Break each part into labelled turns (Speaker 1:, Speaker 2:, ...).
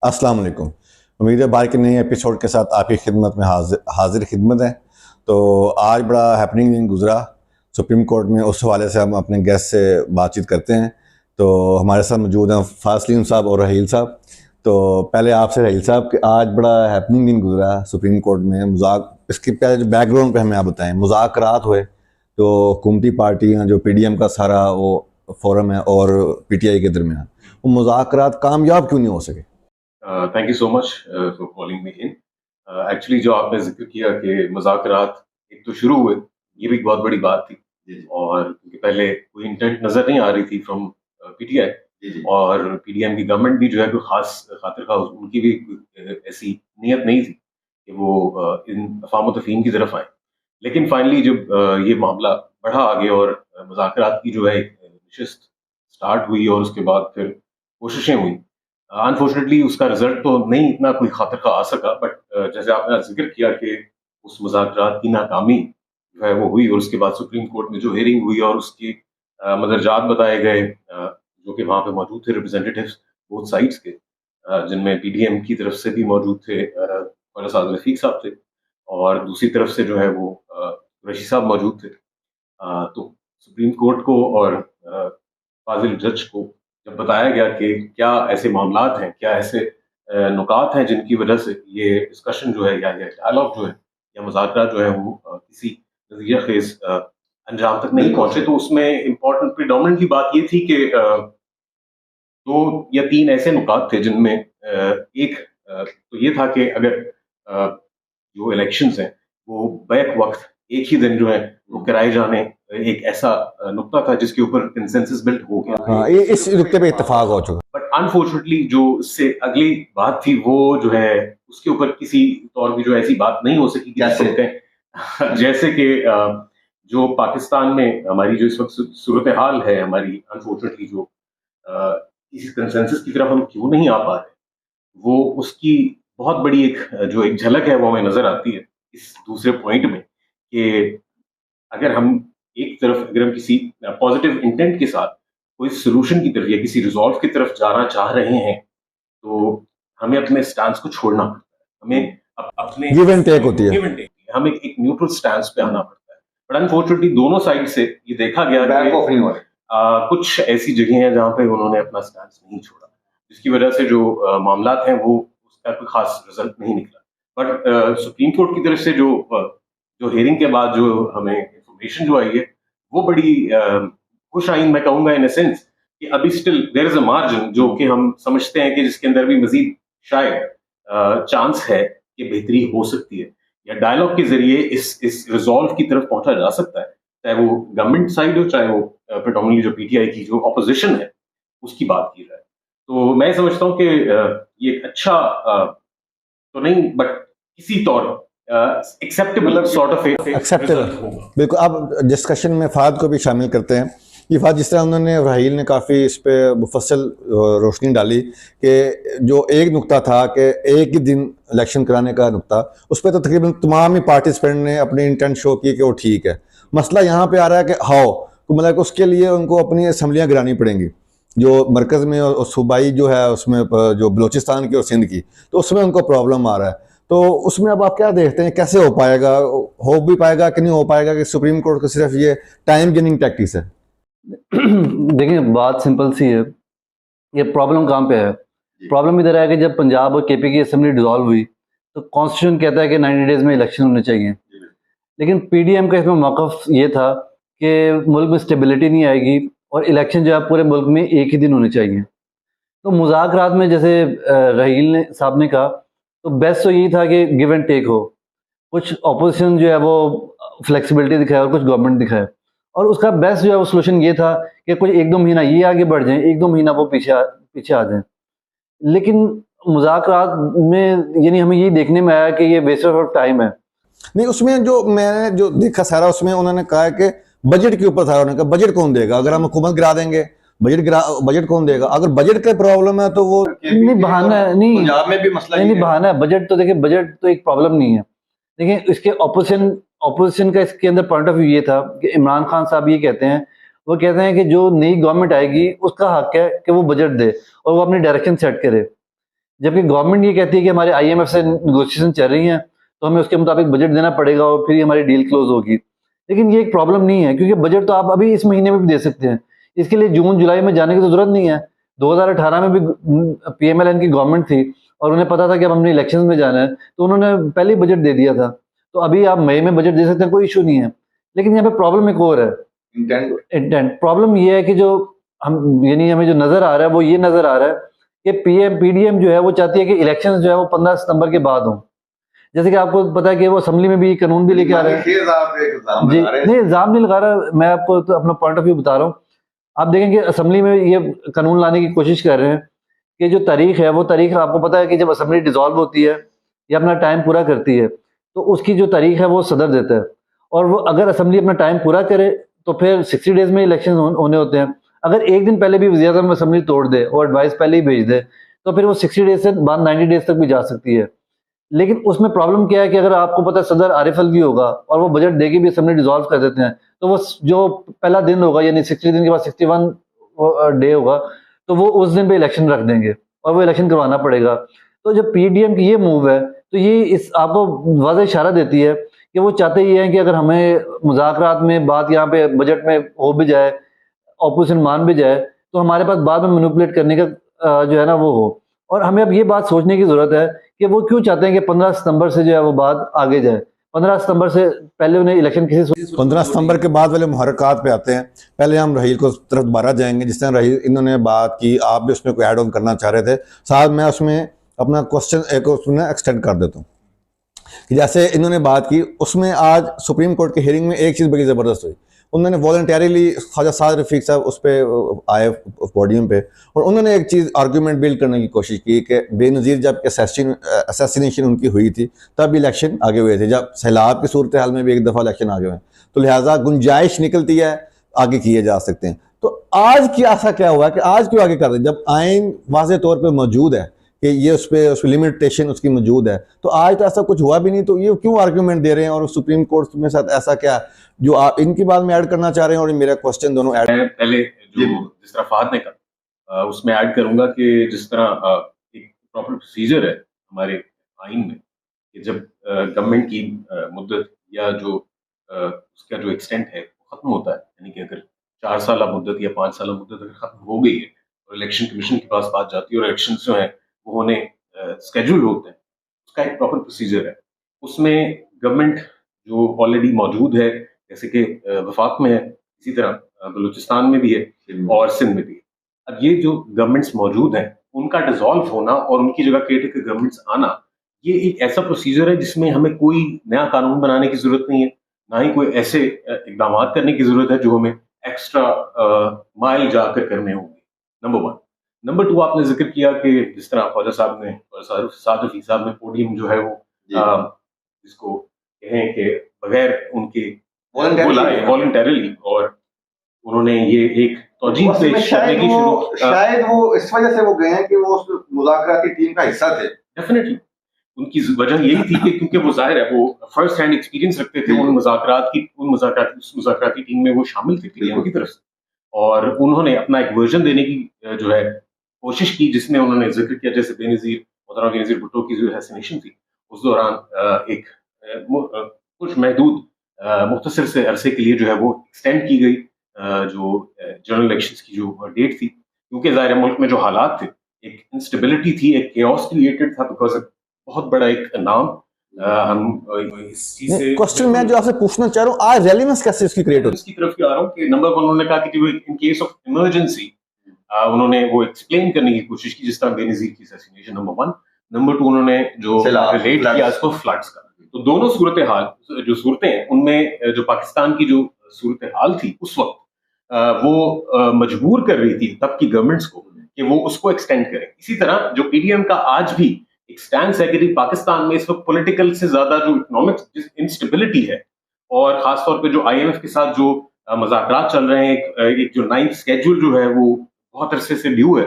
Speaker 1: अस्सलाम वालेकुम। उम्मीद है बार के नए एपिसोड के साथ आपकी खिदमत में हाजिर खिदमत है। तो आज बड़ा हैपनिंग दिन गुजरा सुप्रीम कोर्ट में, उस हवाले से हम अपने गेस्ट से बातचीत करते हैं। तो हमारे साथ मौजूद हैं फासलीन साहब और रहील साहब। तो पहले आपसे रहील साहब कि आज बड़ा हैपनिंग दिन गुजरा सुप्रीम कोर्ट में, इसके पहले जो बैकग्राउंड पे हमें आप बताएं। मुज़ाकरात हुए तो हुकूमती पार्टियाँ जो पीडीएम का सारा वो फोरम है और पीटीआई के दरमियान, वो मुज़ाकरात कामयाब क्यों नहीं हो सके?
Speaker 2: Thank you so much for calling me in. Actually जो आपने जिक्र किया कि मुज़ाकरात एक तो शुरू हुए, ये भी एक बहुत बड़ी बात थी। और क्योंकि पहले कोई इंटेंट नज़र नहीं आ रही थी फ्रॉम पीटीआई, और पीडीएम की गवर्नमेंट भी जो है कोई खास खातिर खा उनकी भी ऐसी नीयत नहीं थी कि वो इन अफ़वाह तफ़हीम की तरफ आए। लेकिन फाइनली जब ये मामला बढ़ा आगे और मुज़ाकरात की जो है एक नशिस्त स्टार्ट हुई और उसके बाद फिर कोशिशें हुई, अनफॉर्चुनेटली उसका रिजल्ट तो नहीं इतना कोई खातिर खा आ सका। बट जैसे आपने जिक्र किया कि उस मुज़ाकरात की नाकामी जो है वो हुई, और उसके बाद सुप्रीम कोर्ट में जो हेयरिंग हुई और उसकी मदरजात बताए गए, जो कि वहाँ पे मौजूद थे रिप्रेजेंटेटिव्स बोथ साइड्स के, जिनमें पीडीएम की तरफ से भी मौजूद थे ख्वाजा साद रफीक साहब थे, और दूसरी तरफ से जो है वो कुरैशी साहब मौजूद थे। तो सुप्रीम कोर्ट को और फाजिल जज को जब बताया गया कि क्या ऐसे मामलात हैं, क्या ऐसे नुकात हैं जिनकी वजह से ये डिस्कशन जो है या ये डायलॉग जो है या मुज़ाकरात जो है वो किसी नतीजा खेज अंजाम तक नहीं पहुंचे, तो उसमें इम्पोर्टेंट प्रीडोमिनेंटली बात ये थी कि दो या तीन ऐसे नुकात थे जिनमें एक तो ये था कि अगर जो इलेक्शंस हैं वो बैक वक्त एक ही दिन जो है वो कराए जाने, एक ऐसा नुक्ता था जिसके ऊपर कंसेंसस बिल्ट हो गया।
Speaker 1: हाँ, ये इस नुक्ते पे इत्तेफाक हो चुका।
Speaker 2: बट अनफॉर्चुनेटली जो उससे अगली बात थी वो जो है उसके ऊपर किसी तौर की जो ऐसी बात नहीं हो सकी, कह सकते हैं जैसे कि जो पाकिस्तान में हमारी जो इस वक्त सूरत हाल है हमारी, अनफॉर्चुनेटली जो किसी कंसेंसस की तरफ हम क्यों नहीं आ पा रहे, वो उसकी बहुत बड़ी एक झलक है वो हमें नजर आती है इस दूसरे पॉइंट में कि अगर हम एक तरफ अगर हम किसी पॉजिटिव इंटेंट के साथ कोई सोल्यूशन की तरफ या किसी रिजॉल्व की तरफ जाना चाह रहे हैं, तो हमें अपने स्टैंड को छोड़ना पड़ता है। हमें अपने
Speaker 1: गिव एंड टेक होती है।
Speaker 2: गिव एंड टेक, हमें एक न्यूट्रल स्टैंड पे आना पड़ता है। बट अनफॉर्चुनेटली दोनों साइड से ये देखा गया कि कुछ ऐसी जगह हैं जहाँ पे उन्होंने अपना स्टैंड नहीं छोड़ा, जिसकी वजह से जो मामलात हैं वो उसका कोई खास रिजल्ट नहीं निकला। बट सुप्रीम कोर्ट की तरफ से जो हेयरिंग के बाद जो हमें इंफॉर्मेशन जो आई है वो बड़ी खुश आइन मैं कहूंगा, इन सेंस कि अभी still there is a margin जो कि हम समझते हैं कि जिसके अंदर भी मजीद शायद चांस है कि बेहतरी हो सकती है, या डायलॉग के जरिए इस रिजॉल्व की तरफ पहुंचा जा सकता है, चाहे वो गवर्नमेंट साइड हो चाहे वो प्रेडोमिनेटली जो पीटीआई की जो ऑपोजिशन है उसकी बात की जाए। तो मैं समझता हूँ कि ये एक अच्छा तो नहीं बट किसी तौर एक्सेप्टेबल सॉर्ट ऑफ
Speaker 1: एक्सेप्टेबल होगा। बिल्कुल, अब डिस्कशन में फाद को भी शामिल करते हैं। ये फाद जिस तरह उन्होंने राहील ने काफ़ी इस पर मुफस्सल रोशनी डाली कि जो एक नुक्ता था कि एक ही दिन इलेक्शन कराने का नुक्ता, उस पर तो तकरीबन तमाम ही पार्टिसिपेंट ने अपनी इंटेंट शो की कि वो ठीक है। मसला यहाँ पे आ रहा है कि हाउ, तो मतलब उसके लिए उनको अपनी असम्बलियाँ गिरानी पड़ेंगी, जो मरकज़ में और सूबाई जो है उसमें, जो बलूचिस्तान की और सिंध की, तो उसमें उनको प्रॉब्लम आ रहा है। तो उसमें अब आप क्या देखते हैं, कैसे हो पाएगा, हो भी पाएगा कि नहीं हो पाएगा, कि सुप्रीम कोर्ट को सिर्फ ये टाइम गेनिंग टैक्टिक्स है?
Speaker 3: देखिए, बात सिंपल सी है। ये प्रॉब्लम कहाँ पे है? प्रॉब्लम इधर है कि जब पंजाब और केपी की असेंबली डिसॉल्व हुई तो कॉन्स्टिट्यूशन कहता है कि 90 डेज में इलेक्शन होने चाहिए, लेकिन पीडीएम का इसमें मौक़िफ़ ये था कि मुल्क में स्टेबिलिटी नहीं आएगी और इलेक्शन जो है पूरे मुल्क में एक ही दिन होने चाहिए। तो मुज़ाकरात में जैसे रहील ने साहब ने कहा, तो बेस्ट तो यही था कि गिव एंड टेक हो। कुछ ऑपोजिशन जो है वो फ्लेक्सिबिलिटी दिखाए और कुछ गवर्नमेंट दिखाए, और उसका बेस्ट जो है वो सोल्यूशन ये था कि कुछ 1-2 महीना ये आगे बढ़ जाएं, 1-2 महीना वो पीछे आ जाएं। लेकिन मुज़ाकरात में यानी हमें ये देखने में आया कि ये वेस्ट ऑफ टाइम है।
Speaker 1: नहीं, उसमें जो मैंने जो देखा सारा, उसमें उन्होंने कहा कि बजट के ऊपर था। उन्होंने कहा बजट कौन देगा, अगर हम हुकूमत गिरा देंगे बजट कौन देगा? अगर बजट का प्रॉब्लम है तो वो
Speaker 3: नहीं बहाना है, नहीं
Speaker 4: पंजाब में भी मसला
Speaker 3: नहीं बहाना है। बजट तो देखिए, बजट तो एक प्रॉब्लम नहीं है। देखिए, इसके ऑपोजिशन का इसके अंदर पॉइंट ऑफ व्यू ये था कि इमरान खान साहब ये कहते हैं, वो कहते हैं कि जो नई गवर्नमेंट आएगी उसका हक है कि वो बजट दे और वो अपनी डायरेक्शन सेट करे। जबकि गवर्नमेंट ये कहती है कि हमारे IMF से नेगोशिएशन चल रही हैं, तो हमें उसके मुताबिक बजट देना पड़ेगा और फिर ही हमारी डील क्लोज होगी। लेकिन ये एक प्रॉब्लम नहीं है, क्योंकि बजट तो आप अभी इस महीने में भी दे सकते हैं, इसके लिए जून जुलाई में जाने की तो जरूरत नहीं है। 2018 में भी PMLN की गवर्नमेंट थी और उन्हें पता था कि अब हमने इलेक्शन में जाना है, तो उन्होंने पहले ही बजट दे दिया था। तो अभी आप मई में बजट दे सकते हैं, कोई इशू नहीं है। लेकिन यहाँ पे प्रॉब्लम एक और है, इंटेंट। प्रॉब्लम ये है कि जो हम यानी हमें जो नजर आ रहा है वो ये नजर आ रहा है कि PDM जो है वो चाहती है कि इलेक्शन जो है वो 15 सितंबर के बाद हो। जैसे कि आपको पता है कि वो असेंबली में भी कानून भी लेके आ रहे हैं जी। नहीं, इल्जाम नहीं लगा रहा, मैं आपको तो अपना पॉइंट ऑफ व्यू बता रहा हूँ। आप देखेंगे असेंबली में ये कानून लाने की कोशिश कर रहे हैं कि जो तारीख है वो तारीख, आपको पता है कि जब असेंबली डिसॉल्व होती है या अपना टाइम पूरा करती है तो उसकी जो तारीख है वो सदर देता है, और वो अगर असेंबली अपना टाइम पूरा करे तो फिर 60 डेज में इलेक्शन होने होते हैं। अगर एक दिन पहले भी वज़ीर आज़म असेंबली तोड़ दे और एडवाइस पहले ही भेज दे तो फिर वो 60 डेज से बाद 90 डेज तक भी जा सकती है। लेकिन उसमें प्रॉब्लम क्या है कि अगर आपको पता है सदर आरिफ अलवी होगा और वो बजट देके भी असेंबली डिसॉल्व कर देते हैं, तो वो जो पहला दिन होगा यानी 60 दिन के बाद 61 डे होगा, तो वो उस दिन पे इलेक्शन रख देंगे और वो इलेक्शन करवाना पड़ेगा। तो जब PDM की ये मूव है तो ये इस आपको वाज़ेह इशारा देती है कि वो चाहते ये हैं कि अगर हमें मुज़ाकरात में बात यहाँ पे बजट में हो भी जाए, ऑपोजिशन मान भी जाए, तो हमारे पास बाद में मैनिपुलेट करने का जो है ना वो हो। और हमें अब ये बात सोचने की जरूरत है कि वो क्यों चाहते हैं कि 15 सितंबर से जो है वो बात आगे जाए। 15 सितंबर से पहले उन्हें इलेक्शन किसी
Speaker 1: 15 सितंबर के बाद वाले मुहर्रकात पे आते हैं। पहले हम रहील को तरफ दोबारा जाएंगे, जिस तरह रहील इन्होंने बात की, आप भी उसमें कोई ऐड ऑन करना चाह रहे थे साहब। मैं उसमें अपना क्वेश्चन एक उसमें एक्सटेंड कर देता हूँ कि जैसे इन्होंने बात की उसमें आज सुप्रीम कोर्ट की हियरिंग में एक चीज़ बड़ी ज़बरदस्त हुई, उन्होंने वॉलंटरीली ख्वाजा साद रफीक साहब उस पर आए पोडियम पे और उन्होंने एक चीज़ आर्गूमेंट बिल्ड करने की कोशिश की कि बेनज़ीर जब असैसिनेशन उनकी हुई थी तब इलेक्शन आगे हुए थे, जब सैलाब की सूरत हाल में भी एक दफ़ा इलेक्शन आगे हुए, तो लिहाजा गुंजाइश निकलती है आगे किए जा सकते हैं। तो आज की ऐसा क्या हुआ कि आज क्यों आगे कर रहे हैं जब आइन वाज़ेह तौर पर मौजूद है कि ये उस पर लिमिटेशन उसकी मौजूद है, तो आज तो ऐसा कुछ हुआ भी नहीं, तो ये क्यों आर्ग्यूमेंट दे रहे हैं? और सुप्रीम कोर्ट में साथ ऐसा क्या जो आप इनकी बात में ऐड करना चाह रहे हैं और मेरा क्वेश्चन दोनों ऐड।
Speaker 2: पहले जो जिस तरह फहद ने कहा उसमें ऐड करूंगा कि जिस तरह एक प्रॉपर प्रोसीजर है हमारे आइन में कि जब गवर्नमेंट की मुद्दत या जो उसका जो एक्सटेंट है वो खत्म होता है, यानी कि अगर 4 साल मुद्दत या 5 साल मुद्दत अगर खत्म हो गई है और इलेक्शन कमीशन के पास बात जाती है और इलेक्शन जो है वो होने स्केड्यूल होते हैं, उसका एक प्रॉपर प्रोसीजर है। उसमें गवर्नमेंट जो ऑलरेडी मौजूद है जैसे कि वफाक में है, इसी तरह बलूचिस्तान में भी है और सिंध में भी है। अब ये जो गवर्नमेंट्स मौजूद हैं उनका डिसॉल्व होना और उनकी जगह केयरटेकर गवर्नमेंट्स आना, ये एक ऐसा प्रोसीजर है जिसमें हमें कोई नया कानून बनाने की जरूरत नहीं है, ना ही कोई ऐसे इकदाम करने की जरूरत है जो हमें एक्स्ट्रा माइल जाकर करने होंगे। नंबर 1। नंबर 2, आपने जिक्र किया कि जिस तरह ख्वाजा साहब ने और साद रफीक साहब ने पोडियम जो है वो जिसको कहें कि बगैर उनके वॉलंटरीली, और उन्होंने ये एक तौजीह पेश करने की
Speaker 1: शायद वो इस वजह से वो गए हैं कि वो उस मुज़ाकराती टीम का हिस्सा थे।
Speaker 2: डेफिनेटली उनकी वजह यही थी कि क्योंकि वो जाहिर है वो फर्स्ट हैंड एक्सपीरियंस रखते थे उन मुज़ाकराती टीम में वो शामिल थे PDM की तरफ से, और उन्होंने अपना एक वर्जन देने की जो है कोशिश की जिसमें उन्होंने जिक्र किया जैसे मोहतरम बेनज़ीर भुट्टो की जो असैसिनेशन थी उस दौरान एक कुछ महदूद मुख्तसर से अरसे के लिए जो है वो एक्सटेंड की गई जो जनरल इलेक्शंस की जो डेट थी, क्योंकि ज़ाहिर मुल्क में जो हालात थे, एक इंस्टेबिलिटी थी, एक केओस क्रिएटेड था बिकॉज बहुत बड़ा एक नाम हम इस चीज से
Speaker 1: क्वेश्चन मैं जो आपसे पूछना चाह रहा हूँ आज रेलेवेंस कैसे इसकी क्रिएट होती है
Speaker 2: इसकी तरफ आ रहा हूँ कि नंबर 1 उन्होंने कहा कि इन केस ऑफ इमरजेंसी उन्होंने वो एक्सप्लेन करने की कोशिश की जिस तरह बेनज़ीर की असैसिनेशन। नंबर 1। नंबर 2, उन्होंने जो रिलेट किया इसको फ्लड्स का। तो दोनों सूरत हाल जो सूरतें हैं उनमें जो पाकिस्तान की जो सूरत हाल थी उस वक्त वो मजबूर कर रही थी तब की गवर्नमेंट्स को कि वो उसको एक्सटेंड करें। इसी तरह जो PDM का आज भी एक स्टैंड है कि पाकिस्तान में इस वक्त पॉलिटिकल से ज्यादा जो इकोनॉमिक इंस्टेबिलिटी है और खासतौर पे जो IMF के साथ जो मुज़ाकरात चल रहे हैं, एक जो 9th स्केड्यूल जो है वो बहुत अरसे से ड्यू है,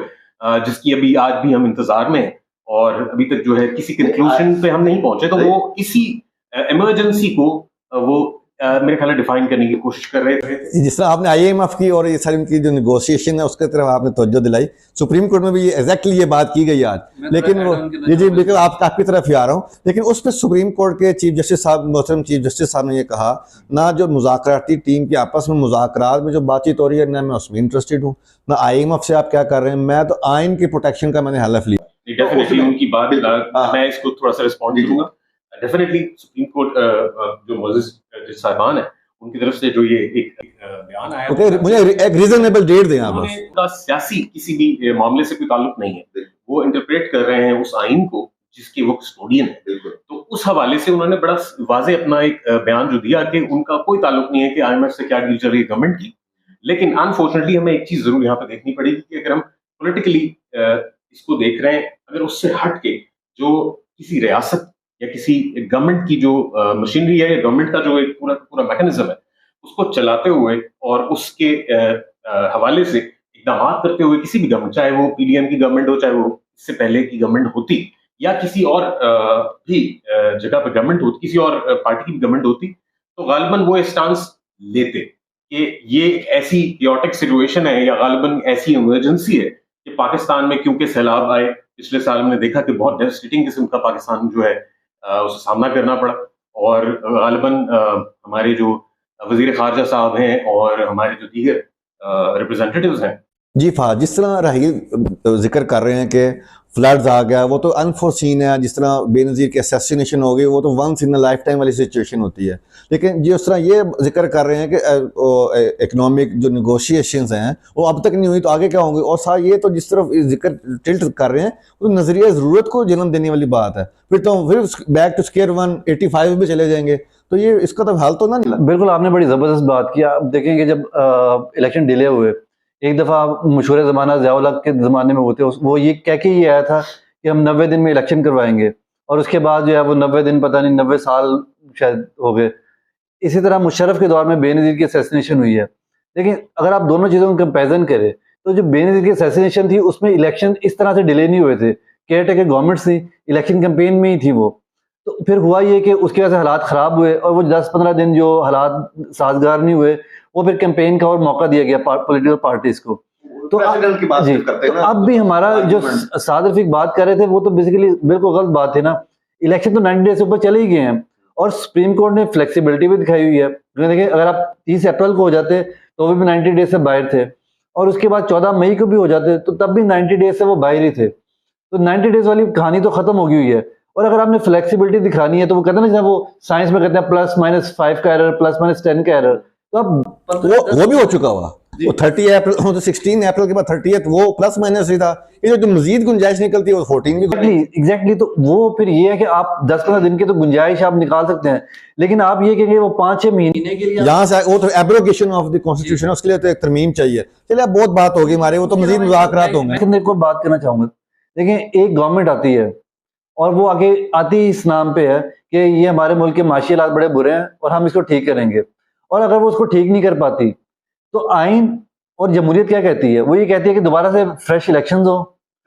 Speaker 2: जिसकी अभी आज भी हम इंतजार में हैं और अभी तक जो है किसी कंक्लूजन पे हम नहीं पहुंचे, तो वो इसी इमरजेंसी को वो मेरे ख्याल डिफाइन करने की कोशिश कर रहे थे।
Speaker 1: जिस तरह आपने IMF की और ये सारी उनकी जो नेगोशिएशन है उसके तरफ आपने तवज्जो दिलाई, सुप्रीम कोर्ट में भी ये एग्जैक्टली ये बात की गई आज, लेकिन वो जी बिल्कुल आपकी तरफ ही आ रहा हूँ, लेकिन उस पर सुप्रीम कोर्ट के चीफ जस्टिस साहब, मोहतरम चीफ जस्टिस साहब ने ये कहा ना जो मुज़ाकराती टीम की आपस में मुज़ाकरात में जो बातचीत हो रही है ना मैं उसमें इंटरेस्टेड हूँ, ना IMF से आप क्या कर रहे हैं, मैं तो आइन की प्रोटेक्शन का मैंने हलफ लिया।
Speaker 2: डेफिनेटली उनकी बात मैं इसको थोड़ा सा रिस्पॉन्ड करूंगा। डेफिनेटली सुप्रीम कोर्ट जो मोजेस साहिबान है उनकी तरफ से जो ये एक बयान आया,
Speaker 1: ओके, मुझे एक रीजनेबल डेट दें आप बस।
Speaker 2: उनका सियासी किसी भी मामले से कोई ताल्लुक नहीं है, वो इंटरप्रेट कर रहे हैं उस आइन को जिसके वो कस्टोडियन है। तो उस हवाले से उन्होंने बड़ा वाजे अपना एक बयान जो दिया कि उनका कोई ताल्लुक नहीं है कि IMF से क्या डील चल रही है गवर्नमेंट की। लेकिन अनफॉर्चुनेटली हमें एक चीज जरूर यहाँ पे देखनी पड़ेगी कि अगर हम पॉलिटिकली इसको देख रहे हैं, अगर उससे हट के जो किसी रियासत या किसी गवर्नमेंट की जो मशीनरी है या गवर्नमेंट का जो एक पूरा मैकेनिज्म है उसको चलाते हुए और उसके हवाले से इकदाम करते हुए किसी भी गवर्नमेंट, चाहे वो PDM की गवर्नमेंट हो, चाहे वो इससे पहले की गवर्नमेंट होती या किसी और भी जगह पर गवर्नमेंट होती, किसी और पार्टी की गवर्नमेंट होती, तो गालिबन वो स्टांस लेते कि ये ऐसी क्योटिक सिचुएशन है या गालिबन ऐसी इमरजेंसी है कि पाकिस्तान में क्योंकि सैलाब आए, पिछले साल हमने देखा कि बहुत डेवस्टेटिंग किस्म का पाकिस्तान जो है उसका सामना करना पड़ा, और गालिबन हमारे जो वजीर खारजा साहब हैं और हमारे जो दीगर रिप्रेजेंटेटिव्स हैं।
Speaker 1: जी फा जिस तरह राहील जिक्र कर रहे हैं कि फ्लड्स आ गया, वो तो अनफोर्सीन है, जिस तरह बेनज़ीर की असैसिनेशन हो गई वो तो once in a life time वाली सिचुएशन होती है, लेकिन जिस तरह ये जिक्र कर रहे हैं कि इकोनॉमिक जो नेगोशिएशंस हैं वो अब तक नहीं हुई तो आगे क्या होंगे, और साथ ये तो जिस तरफ जिक्र टिल्ट कर रहे हैं वो नज़रिया ज़रूरत को जन्म देने वाली बात है, फिर बैक टू स्क्वायर वन 85 में चले जाएंगे, तो ये इसका तो हाल तो ना नहीं।
Speaker 3: बिल्कुल, आपने बड़ी ज़बरदस्त बात की। आप देखेंगे जब इलेक्शन डिले हुए, एक दफ़ा मशहूर ज़माना ज़ियाउल हक के ज़माने में होते, वो ये कह के ये आया था कि हम 90 दिन में इलेक्शन करवाएंगे, और उसके बाद जो है वो 90 दिन पता नहीं 90 साल शायद हो गए। इसी तरह मुशर्रफ के दौर में बेनज़ीर की असैसिनेशन हुई है, लेकिन अगर आप दोनों चीज़ों का कंपेरिजन करें तो जो बेनज़ीर की असैसिनेशन थी उसमें इलेक्शन इस तरह से डिले नहीं हुए थे, केयर टेकर गवर्नमेंट थी, इलेक्शन कैंपेन में ही थी वो। तो फिर हुआ ये कि उसकी वजह से हालात ख़राब हुए और वो 10-15 दिन जो हालात साजगार नहीं हुए वो फिर कैंपेन का और मौका दिया गया पॉलिटिकल पार्टीज को। तो
Speaker 4: की बात
Speaker 3: जी,
Speaker 4: करते
Speaker 3: तो
Speaker 4: हैं ना,
Speaker 3: अब भी हमारा जो साद रफीक बात कर रहे थे वो तो बेसिकली बिल्कुल गलत बात है ना। इलेक्शन तो 90 डेज से ऊपर चले ही गए हैं और सुप्रीम कोर्ट ने फ्लेक्सिबिलिटी भी दिखाई हुई है। देखिए अगर आप 30 अप्रैल को हो जाते तो भी 90 डेज से बाहर थे, और उसके बाद 14 मई को भी हो जाते तो तब भी 90 डेज से वो बाहर ही थे। तो 90 डेज वाली कहानी तो खत्म हो गई हुई है। और अगर आपने फ्लेक्सिबिलिटी दिखानी है तो वो कहते हैं ना, जब वो साइंस में कहते हैं +-5 का एरर, +-10 का एरर, तो अब
Speaker 1: वो भी हो चुका हुआ, वो 30 अप्रैल तो 16 अप्रैल के बाद 30th वो +- ही था, ये जो मजीद गुंजाइश निकलती है वो 14 भी
Speaker 3: एग्जैक्टली। तो वो फिर ये है कि आप 10-15 दिन की तो गुंजाइश आप निकाल सकते हैं, लेकिन आप ये कहेंगे वो 5-6 महीने के लिए
Speaker 1: यहाँ से वो तो एब्रोगेशन ऑफ द कॉन्स्टिट्यूशन, उसके लिए तो एक तरमीम चाहिए। चलिए अब बहुत बात होगी हमारे, वो तो मजीद मुज़ाकरात होंगे।
Speaker 3: लेकिन एक और बात करना चाहूंगा, देखिए एक गवर्नमेंट आती है और वो आगे आती इस नाम पे है कि ये हमारे मुल्क के माशी हालात बड़े बुरे हैं और हम इसको ठीक करेंगे, और अगर वो उसको ठीक नहीं कर पाती तो आइन और जमहूरियत क्या कहती है, वो ये कहती है कि दोबारा से फ्रेश इलेक्शंस हो,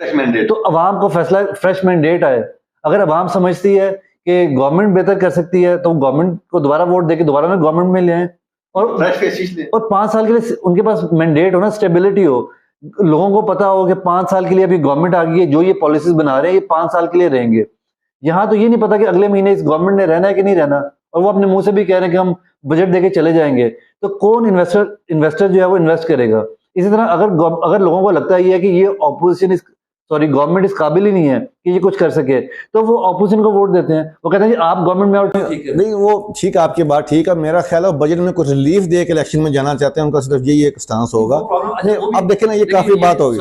Speaker 4: फ्रेश मैंडेट,
Speaker 3: तो अवाम को फैसला फ्रेश मैंडेट आए। अगर अवाम समझती है कि गवर्नमेंट बेहतर कर सकती है तो गवर्नमेंट को दोबारा वोट देके दोबारा में गवर्नमेंट में ले आए, और
Speaker 4: फ्रेश फेसिस ले,
Speaker 3: और 5 साल के लिए उनके पास मैंडेट हो ना, स्टेबिलिटी हो, लोगों को पता हो कि 5 साल के लिए अभी गवर्नमेंट आ गई है, जो ये पॉलिसीज बना रहे हैं ये 5 साल के लिए रहेंगे। यहाँ तो ये नहीं पता कि अगले महीने इस गवर्नमेंट ने रहना है कि नहीं रहना, और वो अपने मुंह से भी कह रहे हैं कि हम बजट देके चले जाएंगे, तो कौन इन्वेस्टर जो है वो इन्वेस्ट करेगा। इसी तरह अगर लोगों को लगता है कि ये ऑपोजिशन गवर्नमेंट इस काबिल ही नहीं है कि ये कुछ कर सके, तो वो ऑपोजिशन को वोट देते हैं, वो कहते हैं जी आप गवर्नमेंट में आओ।
Speaker 1: नहीं वो ठीक है, आपकी बात ठीक है, मेरा ख्याल है बजट में कुछ रिलीफ दे के इलेक्शन में जाना चाहते हैं, उनका सिर्फ यही एक स्टांस होगा। अब देखें ना, ये काफी बात होगी।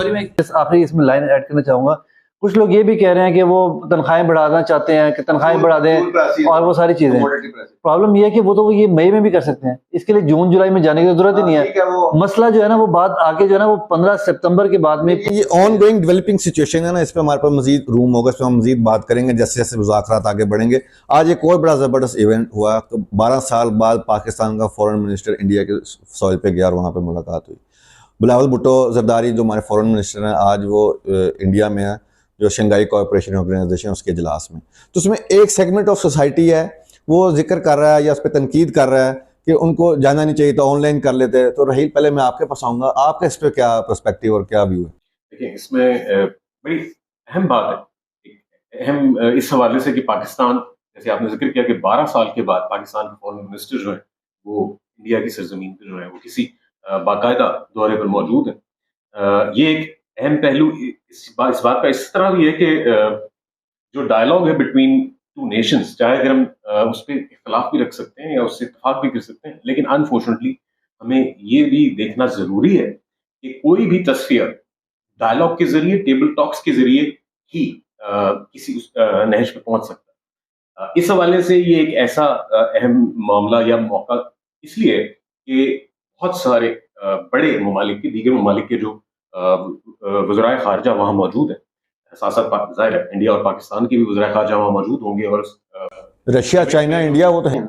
Speaker 3: आखिरी इसमें लाइन ऐड करना चाहूंगा, कुछ लोग ये भी कह रहे हैं कि वो तनख्वाहें बढ़ाना चाहते हैं कि तनख्वाहें बढ़ा दें और वो सारी चीजें। प्रॉब्लम ये है कि वो तो ये मई में भी कर सकते हैं, इसके लिए जून जुलाई में जाने की जरूरत ही नहीं है। मसला जो है ना वो बात आके जो है ना वो 15 सितंबर के बाद में,
Speaker 1: ये ऑन गोइंग डेवलपिंग सिचुएशन है ना, इस पर हमारे पास मजीद रूम होगा, इस पर हम मजीद बात करेंगे जैसे जैसे मुज़ाकरात आगे बढ़ेंगे। आज एक और बड़ा ज़बरदस्त इवेंट हुआ, तो 12 साल बाद पाकिस्तान का फॉरेन मिनिस्टर इंडिया के सॉइल पे गया और वहाँ पर मुलाकात हुई। बिलावल भुट्टो जरदारी जो हमारे फॉरेन मिनिस्टर हैं, आज वो इंडिया में है, जो शंघाई कोऑपरेशन ऑर्गेनाइजेशन उसके इजलास में। तो उसमें एक सेगमेंट ऑफ सोसाइटी है वो जिक्र कर रहा है या उस पर तनकीद कर रहा है कि उनको जाना नहीं चाहिए था, ऑनलाइन कर लेते। तो रहील, पहले मैं आपके पास आऊँगा, आपका इस पे क्या पर्सपेक्टिव और क्या व्यू है?
Speaker 2: देखिए, इसमें बड़ी अहम बात है, एक अहम इस हवाले से कि पाकिस्तान, जैसे आपने जिक्र किया कि 12 साल के बाद पाकिस्तान के फॉरेन मिनिस्टर जो है वो इंडिया की सरजमीन पर जो है वो किसी बाकायदा दौरे पर मौजूद है। ये एक अहम पहलू इस बात का इस तरह भी है कि जो डायलॉग है बिटवीन टू नेशंस, चाहे अगर हम उस पर इख्तलाफ भी रख सकते हैं या उससे इत्तेफाक भी कर सकते हैं, लेकिन अनफॉर्चुनेटली हमें ये भी देखना जरूरी है कि कोई भी तस्वीर डायलॉग के जरिए, टेबल टॉक्स के जरिए ही किसी नहज पे पहुंच सकता है। इस हवाले से ये एक ऐसा अहम मामला या मौका इसलिए कि बहुत सारे बड़े ममालिक के, दीगर ममालिक के जो वज़राए खारजा वहाँ मौजूद है, साथ साथ ज़ाहिर है इंडिया और पाकिस्तान के भी वज़राए खारजा वहाँ मौजूद होंगे। और
Speaker 1: रशिया, चाइना, इंडिया, वो तो है।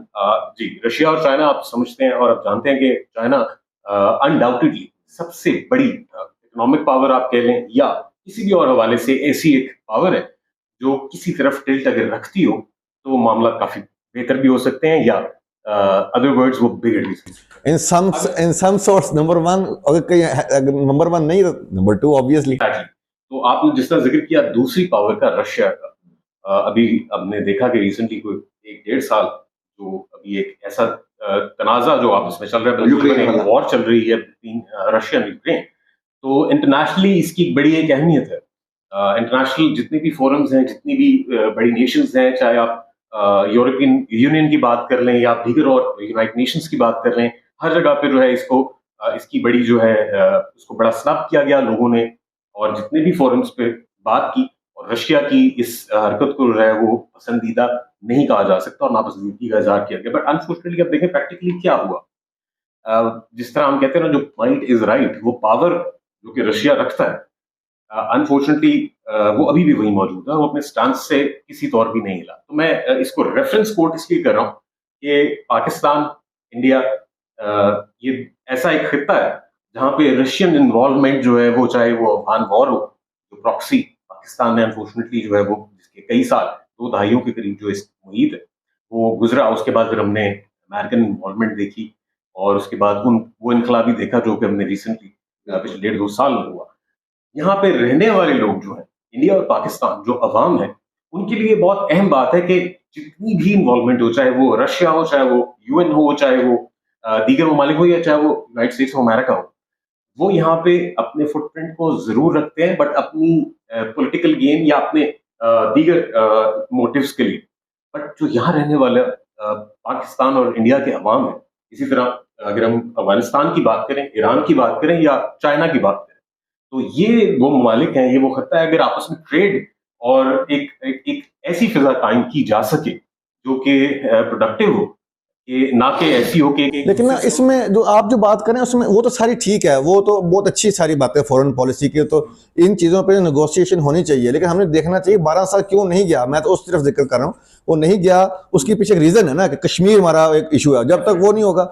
Speaker 2: जी, रशिया और चाइना आप समझते हैं और आप जानते हैं कि चाइना अनडाउटेडली सबसे बड़ी इकोनॉमिक पावर आप कह लें या किसी भी और हवाले से ऐसी एक पावर है जो किसी तरफ टिल्ट अगर रखती हो तो मामला काफी बेहतर भी हो सकते हैं या अदर वर्ड्स वो बिगड़ भी सकते हैं।
Speaker 1: इन सम सॉर्ट्स नंबर वन, अगर कहीं नंबर वन नहीं तो नंबर टू ऑब्वियसली।
Speaker 2: तो आपने जिस तरह जिक्र किया दूसरी पावर का, रशिया का, अभी हमने देखा कि रिसेंटली कोई 1-1.5 साल जो अभी एक ऐसा तनाजा जो आपस में चल रहा है, यूक्रेन वॉर चल रही है रशिया और यूक्रेन, तो इंटरनेशनली इसकी बड़ी एक अहमियत है। इंटरनेशनल जितने भी फोरम्स हैं, जितनी भी बड़ी नेशंस हैं, चाहे आप यूरोपियन यूनियन की बात कर लें या आप दीगर और यूनाइटेड नेशंस की बात कर लें, हर जगह पे जो है इसको इसकी बड़ी जो है उसको बड़ा स्नब किया गया लोगों ने, और जितने भी फोरम्स पे बात की, और रशिया की इस हरकत को जो है वो पसंदीदा नहीं कहा जा सकता और नापसंदीदगी का इजहार किया गया। बट अनफॉर्चुनेटली अब देखें प्रैक्टिकली क्या हुआ। जिस तरह हम कहते हैं ना, जो पॉइंट इज राइट, वो पावर जो कि रशिया रखता है, अनफॉर्चुनेटली वो अभी भी वही मौजूद है, वो अपने स्टांस से किसी तौर भी नहीं हिला। तो मैं इसको रेफरेंस कोट इसलिए कर रहा हूँ कि पाकिस्तान, इंडिया, ये ऐसा एक खित्ता है जहाँ पे रशियन इन्वॉल्वमेंट जो है वो, चाहे वो अफगान वॉर हो, जो प्रॉक्सी पाकिस्तान ने अनफॉर्चुनेटली जो है वो जिसके कई साल, 2 दहाइयों के करीब जो इस मुहित है वो गुजरा, उसके बाद फिर हमने अमेरिकन इन्वॉल्वमेंट देखी, और उसके बाद वो इनकलाबी देखा जो कि हमने रिसेंटली पिछले 1.5-2 साल में हुआ। यहाँ पे रहने वाले लोग जो हैं, इंडिया और पाकिस्तान जो अवाम है, उनके लिए बहुत अहम बात है कि जितनी भी इन्वॉल्वमेंट हो, चाहे वो रशिया हो, चाहे वो यूएन हो, चाहे वो दीगर ममालिक हो, या चाहे वो यूनाइटेड स्टेट्स ऑफ अमेरिका हो, वो यहाँ पे अपने फुटप्रिंट को जरूर रखते हैं, बट अपनी पॉलिटिकल गेन या अपने दीगर मोटिव्स के लिए। बट जो यहाँ रहने वाले पाकिस्तान और इंडिया के अवाम है, इसी तरह अगर हम अफगानिस्तान की बात करें, ईरान की बात करें या चाइना की बात करें, तो ये वो ममालिक हैं, ये वो खत्ता है, अगर आपस में ट्रेड और एक ऐसी फिजा कायम की जा सके जो कि प्रोडक्टिव हो, कि ना कि ऐसी हो कि
Speaker 1: लेकिन ना इसमें जो आप जो बात करें उसमें वो तो सारी ठीक है, वो तो बहुत अच्छी सारी बातें फॉरेन पॉलिसी की, तो इन चीज़ों पे नेगोशिएशन होनी चाहिए। लेकिन हमने देखना चाहिए 12 साल क्यों नहीं गया, मैं तो उस तरफ जिक्र कर रहा हूँ, वो नहीं गया, उसके पीछे एक रीज़न है ना कि कश्मीर हमारा एक इशू है। जब तक वो नहीं होगा,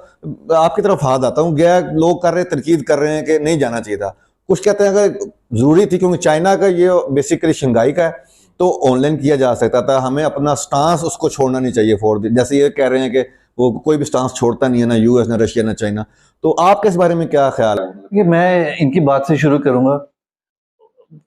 Speaker 1: आपकी तरफ हाथ आता हूँ, गया लोग कर रहे हैं, तरकीद कर रहे हैं कि नहीं जाना चाहिए था, कुछ कहते हैं अगर ज़रूरी थी क्योंकि चाइना का ये बेसिकली शंघाई का है तो ऑनलाइन किया जा सकता था, हमें अपना स्टांस उसको छोड़ना नहीं चाहिए जैसे ये कह रहे हैं कि वो कोई भी स्टांस छोड़ता नहीं है, ना यूएस, ना रशिया, ना चाइना। तो आपके इस बारे में क्या ख्याल है?
Speaker 3: ये मैं इनकी बात से शुरू करूंगा।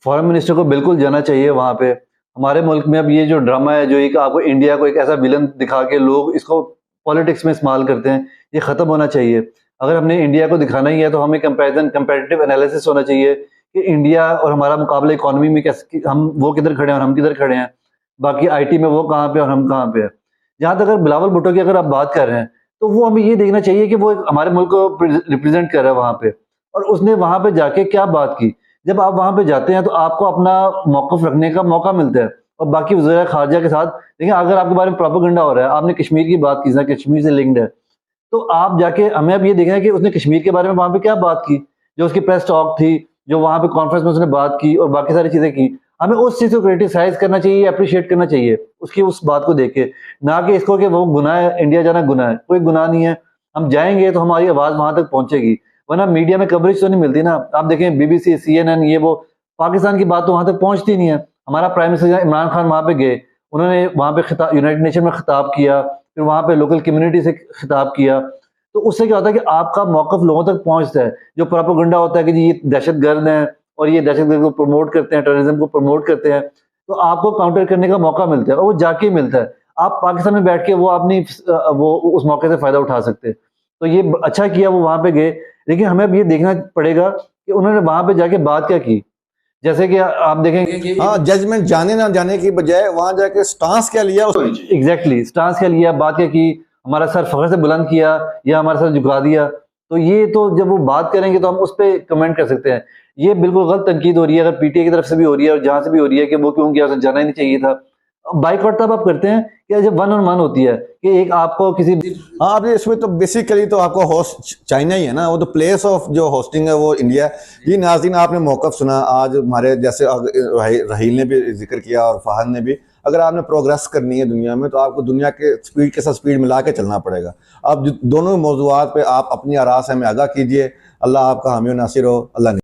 Speaker 3: फॉरेन मिनिस्टर को बिल्कुल जाना चाहिए वहाँ पे। हमारे मुल्क में अब ये जो ड्रामा है, जो एक आपको इंडिया को एक ऐसा विलन दिखा के लोग इसको पॉलिटिक्स में इस्तेमाल करते हैं, ये ख़त्म होना चाहिए। अगर हमने इंडिया को दिखाना ही है तो हमें कंपैरेटिव एनालिसिस होना चाहिए कि इंडिया और हमारा मुकाबला इकोनॉमी में कैसे, हम वो किधर खड़े हैं और हम किधर खड़े हैं, बाकी आईटी में वो कहाँ पे और हम कहाँ पे हैं। जहाँ तक अगर बिलावल भुट्टो की अगर आप बात कर रहे हैं तो वो हमें ये देखना चाहिए कि वो हमारे मुल्क को रिप्रेजेंट कर रहा है वहाँ पे, और उसने वहाँ पे जाके क्या बात की। जब आप वहाँ पे जाते हैं तो आपको अपना मौक़िफ़ रखने का मौका मिलता है, और बाकी वज़ीर ख़ारजा के साथ देखिए, अगर आपके बारे में प्रोपेगेंडा हो रहा है, आपने कश्मीर की बात की, कश्मीर से लिंक्ड है, तो आप जाके हमें अब ये देखना है कि उसने कश्मीर के बारे में वहाँ पे क्या बात की, जो उसकी प्रेस टॉक थी, जो वहाँ पे कॉन्फ्रेंस में उसने बात की और बाकी सारी चीज़ें की। हमें उस चीज़ को क्रिटिसाइज करना चाहिए, अप्रिशिएट करना चाहिए उसकी उस बात को देख के, ना कि इसको कि वो गुनाह है, इंडिया जाना गुनाह है। कोई गुनाह नहीं है, हम जाएंगे तो हमारी आवाज़ वहाँ तक पहुँचेगी, वरना मीडिया में कवरेज तो नहीं मिलती ना। आप देखें BBC, CNN, ये वो, पाकिस्तान की बात तो वहाँ तक पहुँचती नहीं है। हमारा प्राइम मिनिस्टर इमरान खान वहाँ पे गए, उन्होंने वहाँ पे यूनाइटेड नेशन में खिताब किया, फिर वहाँ पे लोकल कम्युनिटी से खिताब किया। तो उससे क्या होता है कि आपका मौक़िफ़ लोगों तक पहुंचता है। जो प्रोपेगेंडा होता है कि जी ये दहशतगर्द हैं और ये दहशतगर्द को प्रमोट करते हैं, टेररिज्म को प्रमोट करते हैं, तो आपको काउंटर करने का मौका मिलता है और वो जाके ही मिलता है। आप पाकिस्तान में बैठ के वो अपनी वो उस मौके से फ़ायदा उठा सकते हैं। तो ये अच्छा किया वो वहाँ पे गए, लेकिन हमें अब ये देखना पड़ेगा कि उन्होंने वहाँ पे जाके बात क्या की। जैसे कि आप देखेंगे कि
Speaker 1: हाँ, जजमेंट जाने ना जाने की बजाय वहाँ जाके स्टांस क्या लिया
Speaker 3: एग्जैक्टली स्टांस क्या लिया, बात क्या की, हमारा सर फख्र से बुलंद किया या हमारा सर झुका दिया। तो ये तो जब वो बात करेंगे तो हम उस पर कमेंट कर सकते हैं। ये बिल्कुल गलत तनकीद हो रही है, अगर पीटीआई की तरफ से भी हो रही है और जहाँ से भी हो रही है कि वो क्यों गया, उसे जाना ही नहीं चाहिए था। बाइकआउट तब आप करते हैं कि जब वन ऑन वन होती है कि एक आपको किसी
Speaker 1: हाँ, आपने इसमें तो बेसिकली तो आपका होस्ट चाइना ही है ना, वो तो प्लेस ऑफ जो होस्टिंग है वो इंडिया है। जी नाज़रीन, आपने मौक़िफ़ सुना आज हमारे जैसे रहील ने भी जिक्र किया और फ़हद ने भी। अगर आपने प्रोग्रेस करनी है दुनिया में तो आपको दुनिया के स्पीड के साथ स्पीड मिला के चलना पड़ेगा। आप दोनों मौज़ूआत पे आप अपनी आरा से हमें आगाह कीजिए। अल्लाह आपका हामी और नासिर हो। अल्लाह